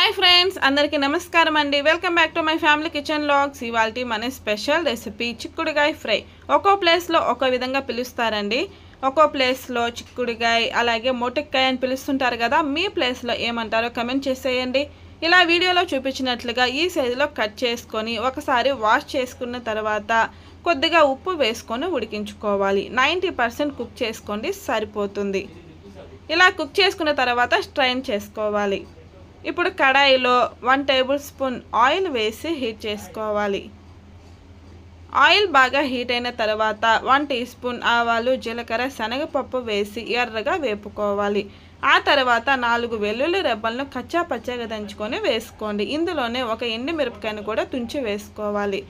Hi friends, అందరికీ నమస్కారం అండి. Welcome back to my family kitchen vlogs. ఇవాల్టి మన స్పెషల్ రెసిపీ చిక్కుడుగాయ ఫ్రై. ఒక్కో ప్లేస్లో ఒక్కో విధంగా పిలుస్తారండి. ఒక్కో ప్లేస్లో చిక్కుడుగాయ అలాగే మొటిక్కాయ అని పిలుస్తుంటారు కదా. మీ ప్లేస్లో ఏమంటారో కమెంట్ చేసేయండి. ఇలా వీడియోలో చూపించినట్లుగా ఈ సైజులో కట్ చేసుకొని ఒకసారి వాష్ చేసుకున్న తర్వాత కొద్దిగా ఉప్పు వేసుకొని ఉడికించుకోవాలి. 90% కుక్ చేసుకోండి, సరిపోతుంది. ఇలా కుక్ చేసుకున్న తర్వాత స్ట్రైన్ చేసుకోవాలి. ఇప్పుడు కడాయిలో 1 టేబుల్ స్పూన్ ఆయిల్ వేసి హీట్ చేసుకోవాలి. ఆయిల్ బాగా హీట్ అయిన తర్వాత 1 టీ స్పూన్ ఆవాలు, జీలకర్ర, శనగపప్పు వేసి ఎర్రగా వేపుకోవాలి. ఆ తర్వాత 4 వెల్లుల్లి రెబ్బలను కచ్చా పచ్చగా దంచుకొని వేసుకోండి. ఇందులోనే ఒక ఎండుమిరపకాయను కూడా తుంచి వేసుకోవాలి.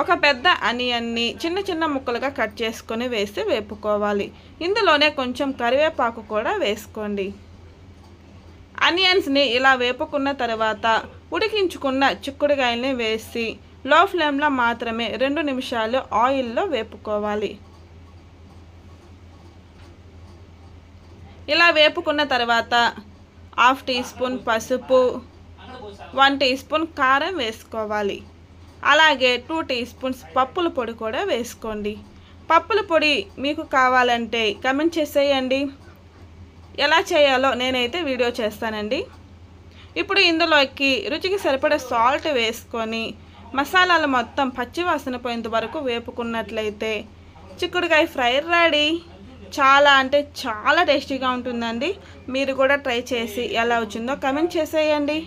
ఒక పెద్ద ఆనియన్ని చిన్న చిన్న ముక్కలుగా కట్ చేసుకొని వేసి వేపుకోవాలి. ఇందులోనే కొంచెం కరివేపాకు కూడా వేసుకోండి. ఆనియన్స్ని ఇలా వేపుకున్న తర్వాత ఉడికించుకున్న చిక్కుడుకాయల్ని వేసి లో ఫ్లేమ్లో మాత్రమే 2 నిమిషాలు ఆయిల్లో వేపుకోవాలి. ఇలా వేపుకున్న తర్వాత 1/2 టీ స్పూన్ పసుపు, 1 టీ స్పూన్ కారం వేసుకోవాలి. అలాగే 2 టీ స్పూన్స్ పప్పుల పొడి కూడా వేసుకోండి. పప్పుల పొడి మీకు కావాలంటే కమెంట్ చేసేయండి. ఎలా చేయాలో నేనైతే వీడియో చేస్తానండి. ఇప్పుడు ఇందులోకి రుచికి సరిపడే సాల్ట్ వేసుకొని మసాలాలు మొత్తం పచ్చివాసన పోయేంత వరకు వేపుకున్నట్లయితే చిక్కుడుకాయ ఫ్రై రెడీ. చాలా అంటే చాలా టేస్టీగా ఉంటుందండి. మీరు కూడా ట్రై చేసి ఎలా వచ్చిందో కమెంట్ చేసేయండి.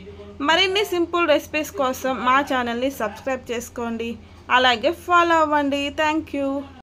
మరిన్ని సింపుల్ రెసిపీస్ కోసం మా ఛానల్ని సబ్స్క్రైబ్ చేసుకోండి, అలాగే ఫాలో అవ్వండి. Thank you.